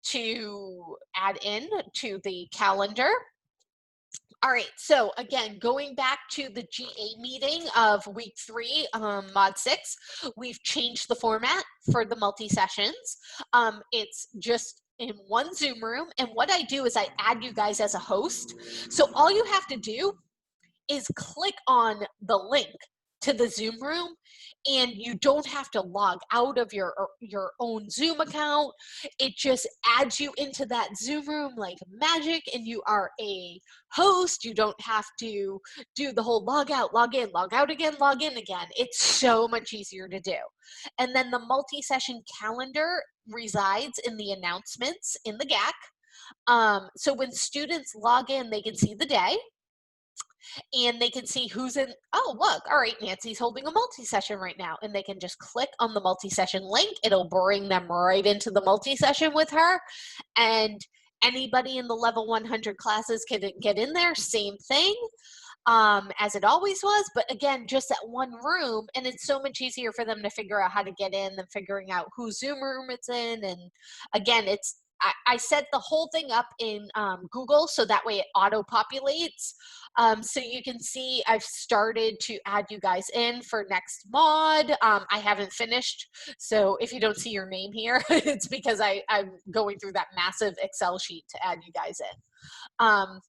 to add in to the calendar. All right, so again, going back to the GA meeting of week 3, mod 6, we've changed the format for the multi-sessions. It's just in one Zoom room, and what I do is I add you guys as a host. So all you have to do is click on the link to the Zoom room, and you don't have to log out of your own Zoom account. It just adds you into that Zoom room like magic, and you are a host. You don't have to do the whole log out, log in, log out again, log in again. It's so much easier to do. And then the multi-session calendar resides in the announcements in the GAC. So when students log in, they can see the day, and they can see who's in. Oh, look, all right, Nancy's holding a multi-session right now, and they can just click on the multi-session link. It'll bring them right into the multi-session with her, and anybody in the level 100 classes can get in there, same thing as it always was, but again, just that one room, and it's so much easier for them to figure out how to get in than figuring out whose Zoom room it's in. And again, I set the whole thing up in Google, so that way it auto-populates. So you can see I've started to add you guys in for next mod. I haven't finished, so if you don't see your name here, it's because I'm going through that massive Excel sheet to add you guys in.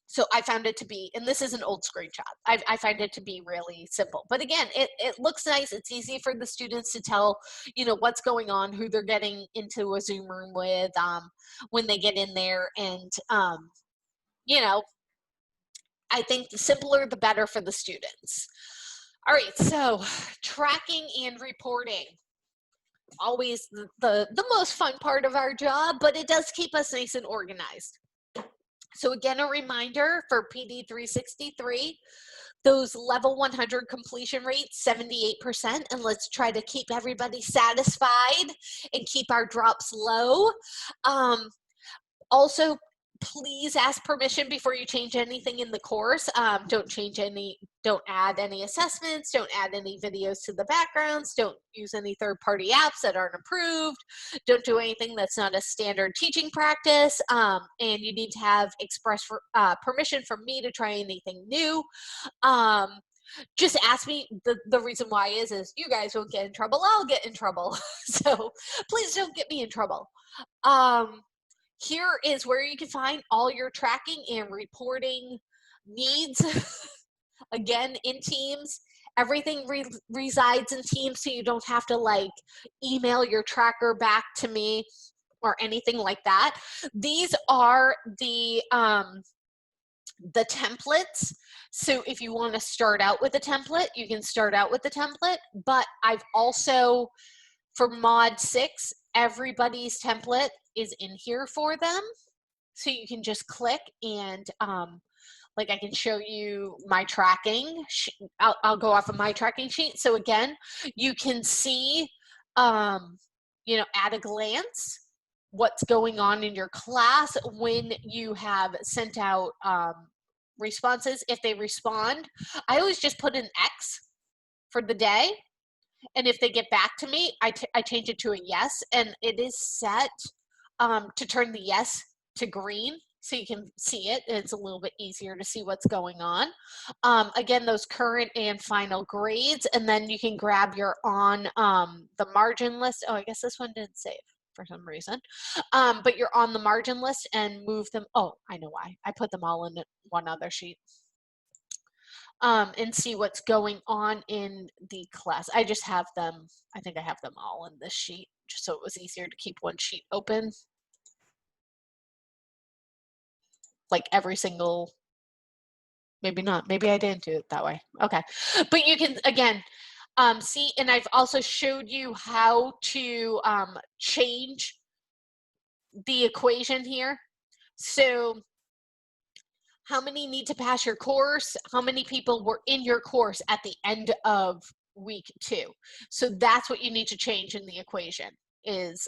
So I found it to be, and this is an old screenshot, I find it to be really simple. But again, it looks nice. It's easy for the students to tell, what's going on, who they're getting into a Zoom room with when they get in there. And, I think the simpler, the better for the students. All right, so tracking and reporting. Always the most fun part of our job, but it does keep us nice and organized. So again, a reminder for PD 363, those level 100 completion rates, 78%, and let's try to keep everybody satisfied and keep our drops low. Also, please ask permission before you change anything in the course. Don't add any assessments, don't add any videos to the backgrounds, don't use any third-party apps that aren't approved, don't do anything that's not a standard teaching practice, and you need to have express permission from me to try anything new. Just ask me. The reason why is you guys won't get in trouble, I'll get in trouble. So please don't get me in trouble. Here is where you can find all your tracking and reporting needs. Again, in Teams, everything resides in Teams, so you don't have to email your tracker back to me or anything like that. These are the templates. So if you want to start out with a template, you can start out with the template, but I've also, for mod 6, everybody's template is in here for them. So you can just click and I can show you my tracking. I'll go off of my tracking sheet. So again, you can see, at a glance, what's going on in your class when you have sent out responses. If they respond, I always just put an X for the day. And if they get back to me, I change it to a yes, and it is set to turn the yes to green, so you can see it, and it's a little bit easier to see what's going on. Again, those current and final grades, and then you can grab your on the margin list. Oh, I guess this one didn't save for some reason, but you're on the margin list and move them. Oh, I know why. I put them all in one other sheet. And see what's going on in the class. I just have them, I think I have them all in this sheet, just so it was easier to keep one sheet open. Every single, maybe not, maybe I didn't do it that way. Okay, but you can, again, see, and I've also showed you how to change the equation here. So how many need to pass your course? How many people were in your course at the end of week 2? So that's what you need to change in the equation is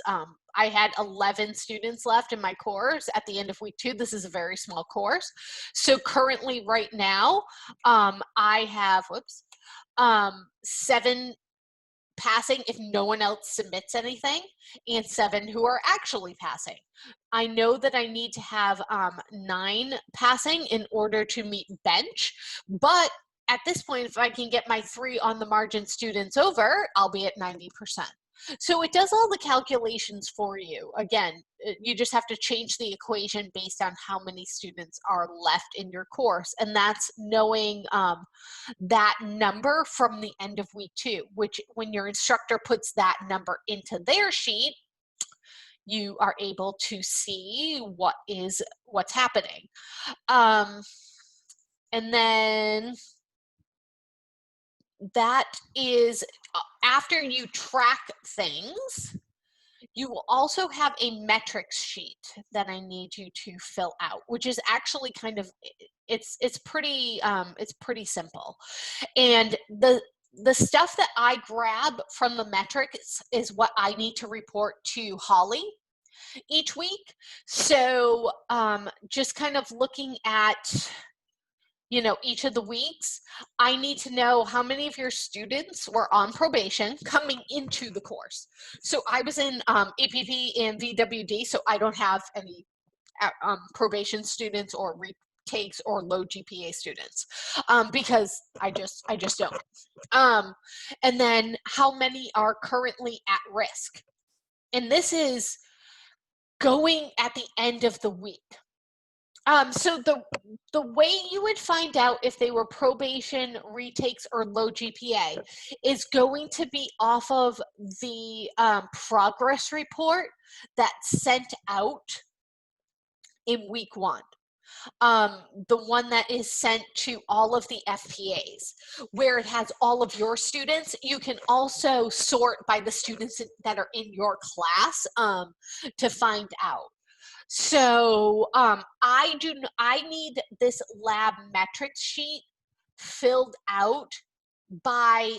I had 11 students left in my course at the end of week 2. This is a very small course. So currently right now, I have, 7 passing if no one else submits anything, and 7 who are actually passing. I know that I need to have 9 passing in order to meet bench, but at this point, if I can get my 3 on the margin students over, I'll be at 90%. So it does all the calculations for you. Again, you just have to change the equation based on how many students are left in your course. And that's knowing that number from the end of week 2, which when your instructor puts that number into their sheet, you are able to see what's happening. And then that is after you track things, you will also have a metrics sheet that I need you to fill out, which is actually kind of it's pretty simple. And the stuff that I grab from the metrics is what I need to report to Holly each week. So just kind of looking at each of the weeks, I need to know how many of your students were on probation coming into the course. So I was in APP and VWD, so I don't have any probation students or retakes or low GPA students because I just don't. And then how many are currently at risk? And this is going at the end of the week. So the way you would find out if they were probation, retakes, or low GPA is going to be off of the progress report that's sent out in week 1. The one that is sent to all of the FPAs, where it has all of your students. You can also sort by the students that are in your class to find out. So I need this lab metrics sheet filled out by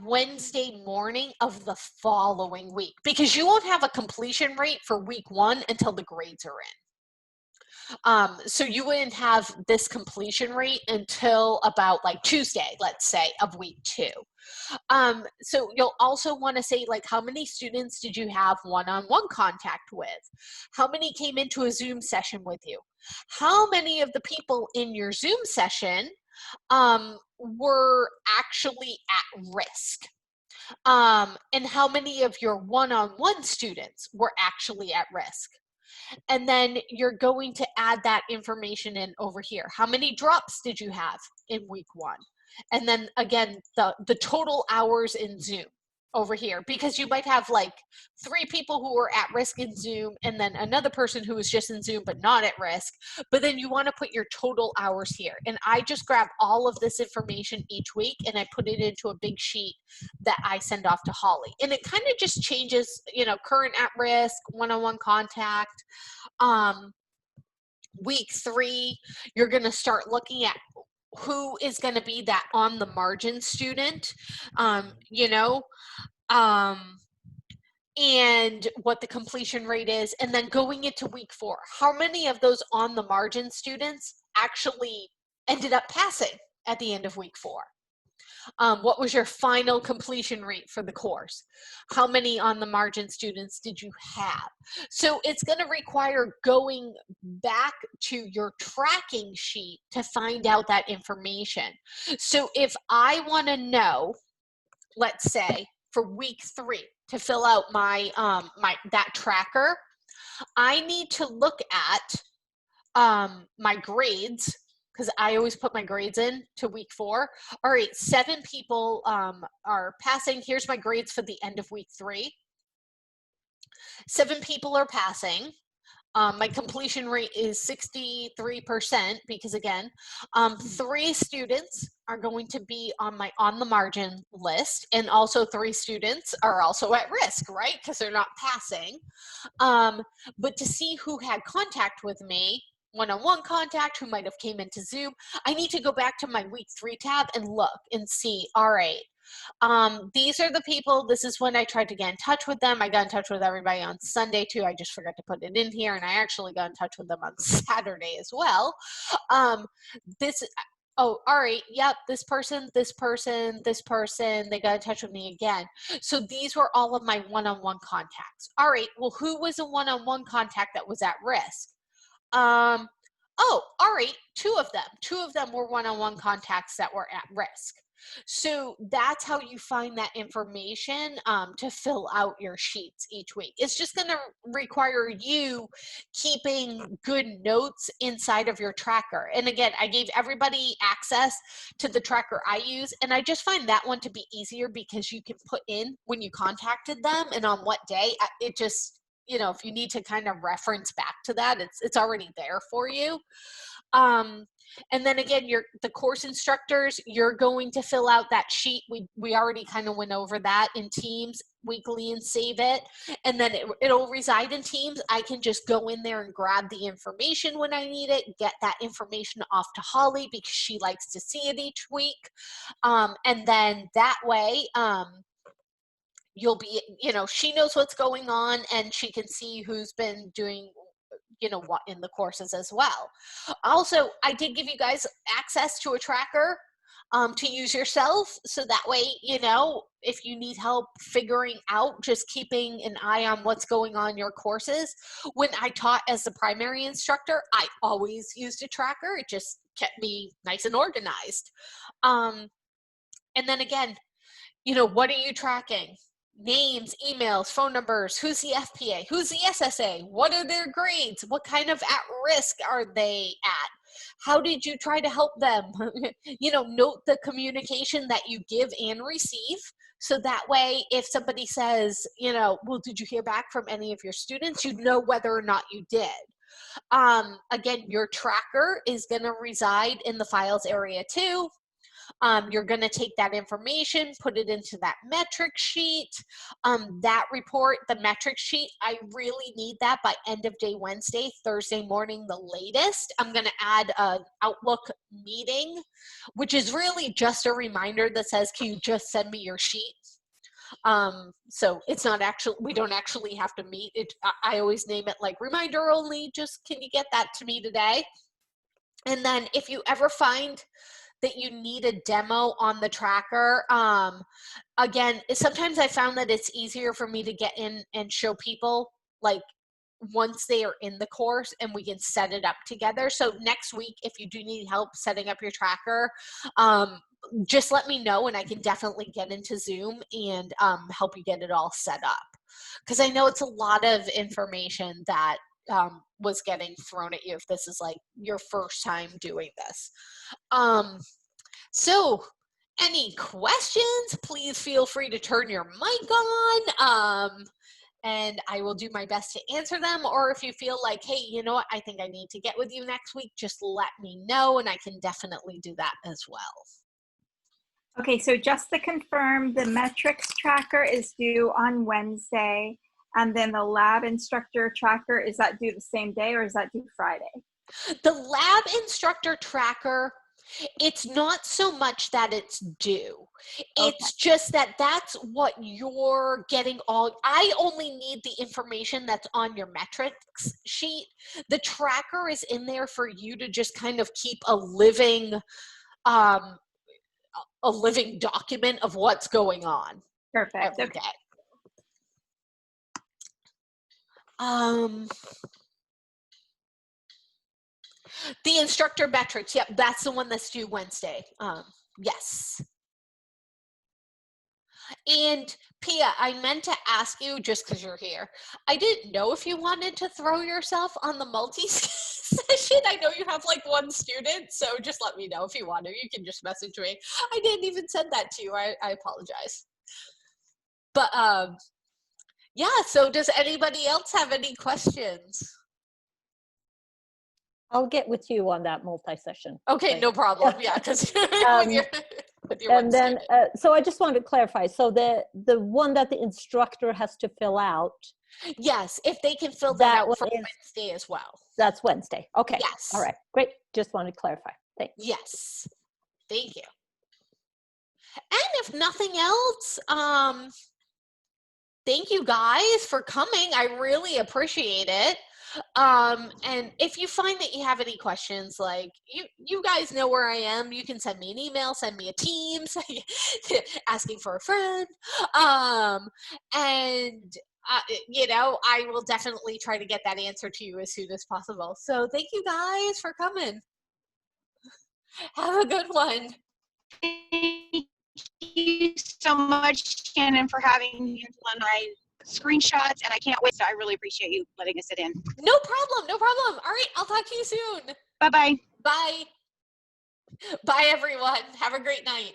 Wednesday morning of the following week, because you won't have a completion rate for week 1 until the grades are in. So you wouldn't have this completion rate until about like Tuesday, let's say, of week 2. So you'll also want to say, like, how many students did you have one-on-one contact with? How many came into a Zoom session with you? How many of the people in your Zoom session were actually at risk? And how many of your one-on-one students were actually at risk? And then you're going to add that information in over here. How many drops did you have in week 1? And then again, the total hours in Zoom over here, because you might have like 3 people who are at risk in Zoom and then another person who is just in Zoom but not at risk. But then you want to put your total hours here. And I just grab all of this information each week and I put it into a big sheet that I send off to Holly. And it kind of just changes, current at risk, one-on-one contact. Week 3, you're going to start looking at who is going to be that on the margin student, and what the completion rate is. And then going into week 4, how many of those on the margin students actually ended up passing at the end of week 4? What was your final completion rate for the course? How many on the margin students did you have? So it's going to require going back to your tracking sheet to find out that information. So if I want to know, let's say for week 3, to fill out my that tracker, I need to look at my grades, because I always put my grades in to week 4. All right, 7 people are passing. Here's my grades for the end of week 3. 7 people are passing. My completion rate is 63% because, again, 3 students are going to be on my on the margin list, and also 3 students are also at risk, right? Because they're not passing. But to see who had contact with me, one-on-one contact, who might have came into Zoom, I need to go back to my week 3 tab and look and see, all right, these are the people, this is when I tried to get in touch with them. I got in touch with everybody on Sunday too. I just forgot to put it in here, and I actually got in touch with them on Saturday as well. Oh, all right, yep, this person, they got in touch with me again. So these were all of my one-on-one contacts. All right, well, who was a one-on-one contact that was at risk? Oh, all right, 2 of them. 2 of them were one-on-one contacts that were at risk. So that's how you find that information to fill out your sheets each week. It's just going to require you keeping good notes inside of your tracker. And again, I gave everybody access to the tracker I use, and I just find that one to be easier because you can put in when you contacted them and on what day. It just, you know, if you need to kind of reference back to that, it's already there for you. And then again, the course instructors, you're going to fill out that sheet. We already kind of went over that in Teams weekly and save it. And then it'll reside in Teams. I can just go in there and grab the information when I need it, get that information off to Holly because she likes to see it each week. And then that way, you'll be, you know, she knows what's going on and she can see who's been doing, you know, what in the courses as well. Also, I did give you guys access to a tracker to use yourself. So that way, you know, if you need help figuring out, just keeping an eye on what's going on in your courses. When I taught as the primary instructor, I always used a tracker. It just kept me nice and organized. And then again, you know, what are you tracking? Names, emails, phone numbers, who's the FPA, who's the SSA, what are their grades, what kind of at risk are they at, how did you try to help them? You know, note the communication that you give and receive. So that way, if somebody says, you know, well, did you hear back from any of your students? You know whether or not you did. Again, your tracker is going to reside in the files area too. You're going to take that information, put it into that metric sheet. That report, the metric sheet, I really need that by end of day Wednesday, Thursday morning, the latest. I'm going to add an Outlook meeting, which is really just a reminder that says, can you just send me your sheet? So it's not actually, we don't actually have to meet it. I always name it like reminder only, just can you get that to me today? And then if you ever find that you need a demo on the tracker. Again, sometimes I found that it's easier for me to get in and show people like once they are in the course and we can set it up together. So next week, if you do need help setting up your tracker, just let me know and I can definitely get into Zoom and help you get it all set up. Because I know it's a lot of information that was getting thrown at you if this is like your first time doing this. So any questions, please feel free to turn your mic on and I will do my best to answer them. Or if you feel like, hey, you know what, I think I need to get with you next week, just let me know and I can definitely do that as well. Okay, so just to confirm, the metrics tracker is due on Wednesday, and then the lab instructor tracker, is that due the same day or is that due Friday? The lab instructor tracker, it's not so much that it's due. It's just that that's what you're getting all. I only need the information that's on your metrics sheet. The tracker is in there for you to just kind of keep a living document of what's going on. Perfect. Every day. The instructor metrics, yep, that's the one that's due Wednesday. Yes. And Pia, I meant to ask you, just because you're here, I didn't know if you wanted to throw yourself on the multi-session. I know you have like one student, so just let me know if you want to. You can just message me. I didn't even send that to you. I apologize. But yeah, so does anybody else have any questions? I'll get with you on that multi-session. Okay, thing. no problem. Yeah, because and then, so I just wanted to clarify. So the one that the instructor has to fill out. Yes, if they can fill that out for Wednesday as well. That's Wednesday. Okay. Yes. All right. Great. Just wanted to clarify. Thanks. Yes. Thank you. And if nothing else, thank you guys for coming. I really appreciate it. And if you find that you have any questions, like you guys know where I am, you can send me an email, send me a Teams, asking for a friend. And you know, I will definitely try to get that answer to you as soon as possible. So thank you guys for coming. Have a good one. you so much, Shannon, for having Angela and I screenshots, and I can't wait. So I really appreciate you letting us sit in. No problem. No problem. All right. I'll talk to you soon. Bye-bye. Bye. Bye, everyone. Have a great night.